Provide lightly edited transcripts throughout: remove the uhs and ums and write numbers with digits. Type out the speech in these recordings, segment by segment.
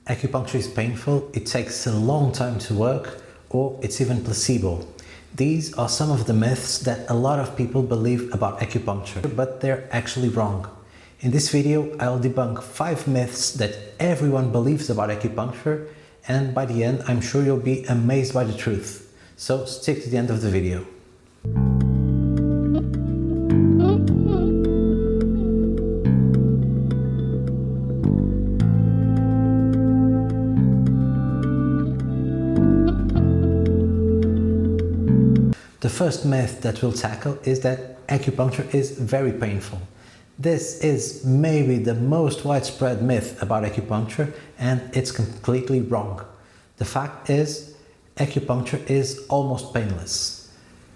acupuncture is painful, it takes a long time to work, or it's even placebo. These are some of the myths that a lot of people believe about acupuncture, but they're actually wrong. In this video, I'll debunk 5 myths that everyone believes about acupuncture, and by the end, I'm sure you'll be amazed by the truth. So stick to the end of the video. The first myth that we'll tackle is that acupuncture is very painful. This is maybe the most widespread myth about acupuncture, and it's completely wrong. The fact is, acupuncture is almost painless.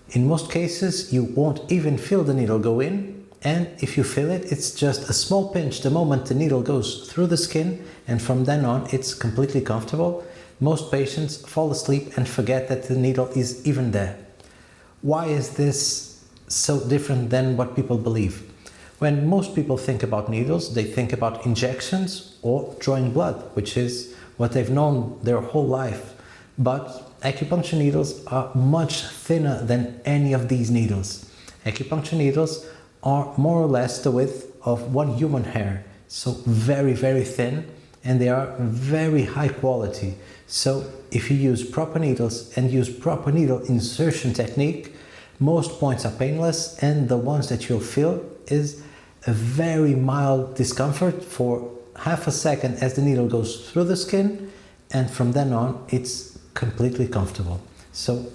In most cases, you won't even feel the needle go in, and if you feel it, it's just a small pinch the moment the needle goes through the skin, and from then on, it's completely comfortable. Most patients fall asleep and forget that the needle is even there. Why is this so different than what people believe? When most people think about needles, they think about injections or drawing blood, which is what they've known their whole life. But acupuncture needles are much thinner than any of these needles. Acupuncture needles are more or less the width of one human hair, so very, very thin, and they are very high quality. So if you use proper needles and use proper needle insertion technique, most points are painless, and the ones that you'll feel is a very mild discomfort for half a second as the needle goes through the skin, and from then on it's completely comfortable. So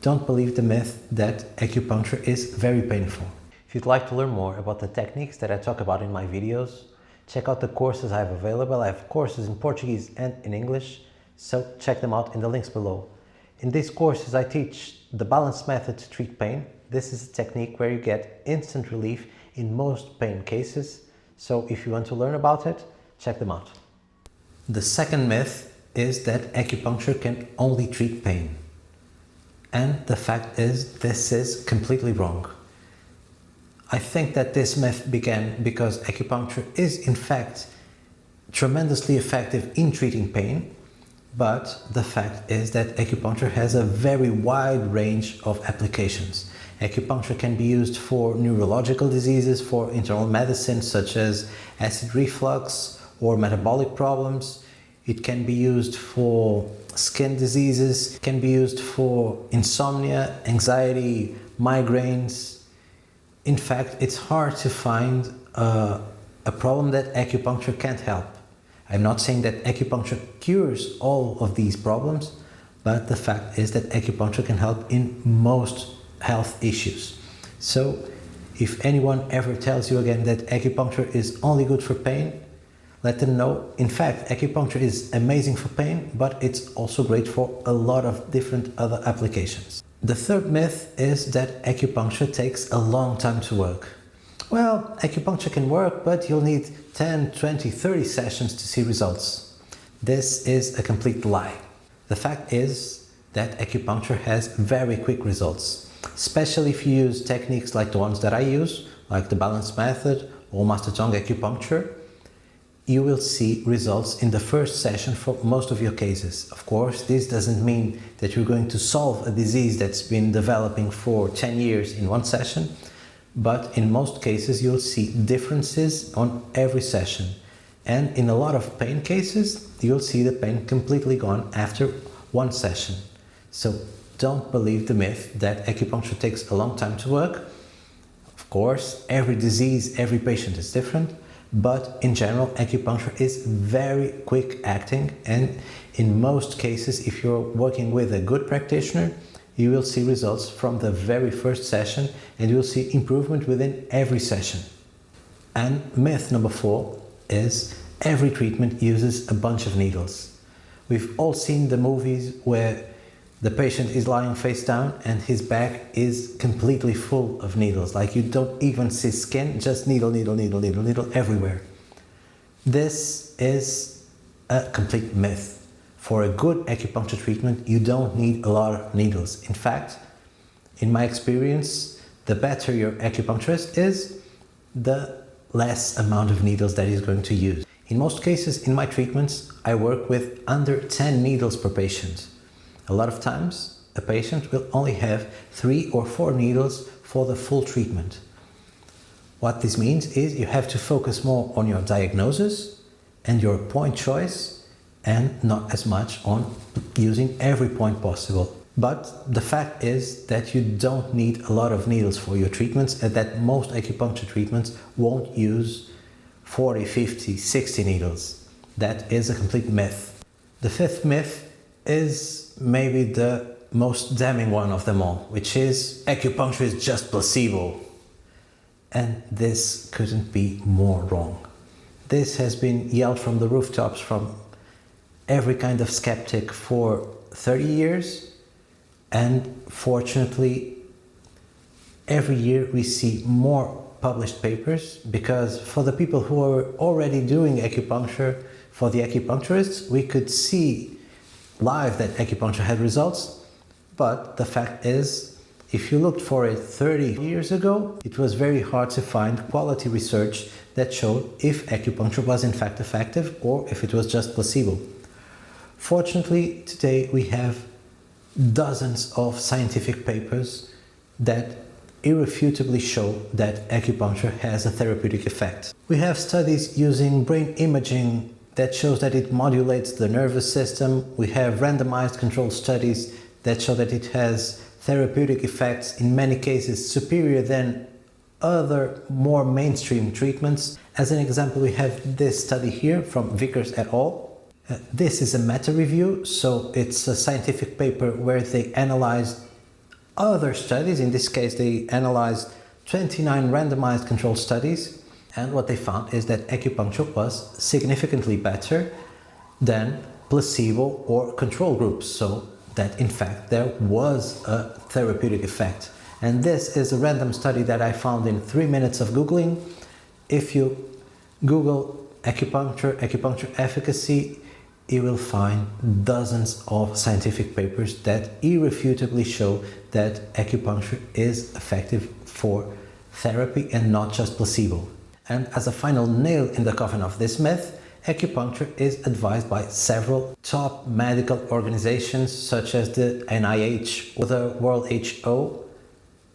don't believe the myth that acupuncture is very painful. If you'd like to learn more about the techniques that I talk about in my videos, check out the courses I have available. I have courses in Portuguese and in English, so check them out in the links below. In these courses I teach the balanced method to treat pain. This is a technique where you get instant relief in most pain cases, so if you want to learn about it, check them out. The second myth is that acupuncture can only treat pain. And the fact is, this is completely wrong. I think that this myth began because acupuncture is in fact tremendously effective in treating pain, but the fact is that acupuncture has a very wide range of applications. Acupuncture can be used for neurological diseases, for internal medicine such as acid reflux or metabolic problems. It can be used for skin diseases, it can be used for insomnia, anxiety, migraines. In fact, it's hard to find a problem that acupuncture can't help. I'm not saying that acupuncture cures all of these problems, but the fact is that acupuncture can help in most health issues. So if anyone ever tells you again that acupuncture is only good for pain, let them know, in fact, acupuncture is amazing for pain, but it's also great for a lot of different other applications. The third myth is that acupuncture takes a long time to work. Well, acupuncture can work, but you'll need 10, 20, 30 sessions to see results. This is a complete lie. The fact is that acupuncture has very quick results, especially if you use techniques like the ones that I use, like the balanced method or master tongue acupuncture. You will see results in the first session for most of your cases. Of course, this doesn't mean that you're going to solve a disease that's been developing for 10 years in one session, but in most cases you'll see differences on every session. And in a lot of pain cases, you'll see the pain completely gone after one session. So don't believe the myth that acupuncture takes a long time to work. Of course, every disease, every patient is different, but in general, acupuncture is very quick acting, and in most cases, if you're working with a good practitioner, you will see results from the very first session, and you'll see improvement within every session. And myth number 4 is every treatment uses a bunch of needles. We've all seen the movies where the patient is lying face down and his back is completely full of needles. Like you don't even see skin, just needle, needle, needle, needle, needle everywhere. This is a complete myth. For a good acupuncture treatment, you don't need a lot of needles. In fact, in my experience, the better your acupuncturist is, the less amount of needles that he's going to use. In most cases, in my treatments, I work with under 10 needles per patient. A lot of times, a patient will only have 3 or 4 needles for the full treatment. What this means is you have to focus more on your diagnosis and your point choice and not as much on using every point possible. But the fact is that you don't need a lot of needles for your treatments and that most acupuncture treatments won't use 40, 50, 60 needles. That is a complete myth. The fifth myth is maybe the most damning one of them all, which is acupuncture is just placebo. And this couldn't be more wrong. This has been yelled from the rooftops from every kind of skeptic for 30 years. And fortunately, every year we see more published papers, because for the people who are already doing acupuncture, for the acupuncturists, we could see live that acupuncture had results. But the fact is, if you looked for it 30 years ago, it was very hard to find quality research that showed if acupuncture was in fact effective or if it was just placebo. Fortunately, today we have dozens of scientific papers that irrefutably show that acupuncture has a therapeutic effect. We have studies using brain imaging that shows that it modulates the nervous system. We have randomized controlled studies that show that it has therapeutic effects, in many cases superior than other more mainstream treatments. As an example, we have this study here from Vickers et al. This is a meta-review, so it's a scientific paper where they analyzed other studies. In this case, they analyzed 29 randomized controlled studies, and what they found is that acupuncture was significantly better than placebo or control groups, so that in fact there was a therapeutic effect. And this is a random study that I found in 3 minutes of Googling. If you Google acupuncture efficacy, you will find dozens of scientific papers that irrefutably show that acupuncture is effective for therapy and not just placebo. And as a final nail in the coffin of this myth, acupuncture is advised by several top medical organizations such as the NIH or the World WHO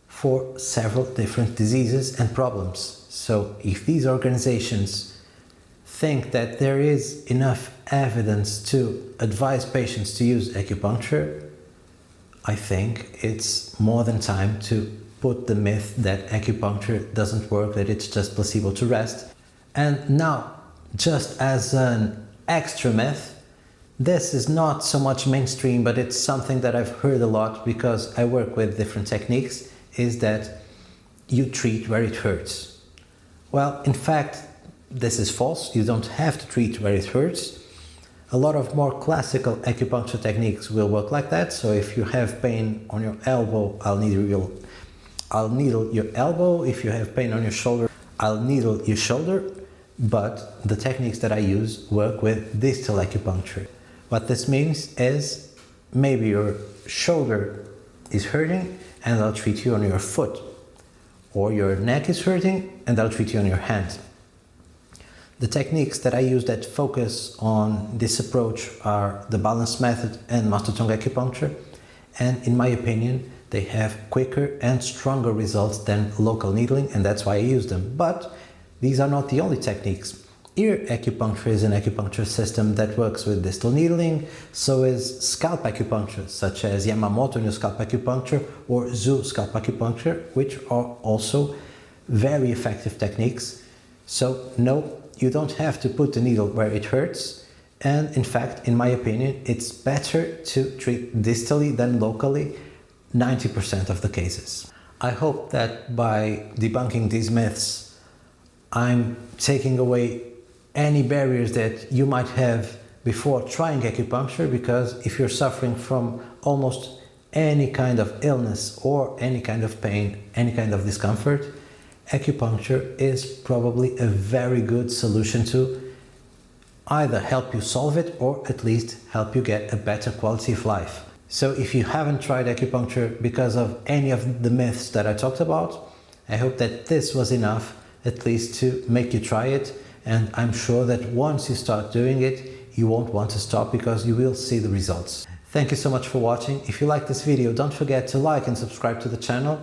for several different diseases and problems. So if these organizations think that there is enough evidence to advise patients to use acupuncture, I think it's more than time to put the myth that acupuncture doesn't work, that it's just placebo, to rest. And now, just as an extra myth, this is not so much mainstream, but it's something that I've heard a lot because I work with different techniques, is that you treat where it hurts. Well, in fact, this is false. You don't have to treat where it hurts. A lot of more classical acupuncture techniques will work like that. So if you have pain on your elbow, I'll needle your elbow. If you have pain on your shoulder, I'll needle your shoulder. But the techniques that I use work with distal acupuncture. What this means is maybe your shoulder is hurting and I'll treat you on your foot, or your neck is hurting and I'll treat you on your hand. The techniques that I use that focus on this approach are the balance method and master tongue acupuncture, and in my opinion they have quicker and stronger results than local needling, and that's why I use them. But these are not the only techniques. Ear acupuncture is an acupuncture system that works with distal needling, so is scalp acupuncture, such as Yamamoto no scalp acupuncture or Zu scalp acupuncture, which are also very effective techniques. So no, you don't have to put the needle where it hurts, and in fact, in my opinion, it's better to treat distally than locally 90% of the cases. I hope that by debunking these myths, I'm taking away any barriers that you might have before trying acupuncture, because if you're suffering from almost any kind of illness or any kind of pain, any kind of discomfort, acupuncture is probably a very good solution to either help you solve it or at least help you get a better quality of life. So if you haven't tried acupuncture because of any of the myths that I talked about, I hope that this was enough at least to make you try it and I'm sure that once you start doing it, you won't want to stop because you will see the results. Thank you so much for watching. If you like this video, don't forget to like and subscribe to the channel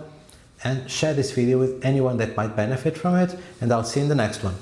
and share this video with anyone that might benefit from it, and I'll see you in the next one.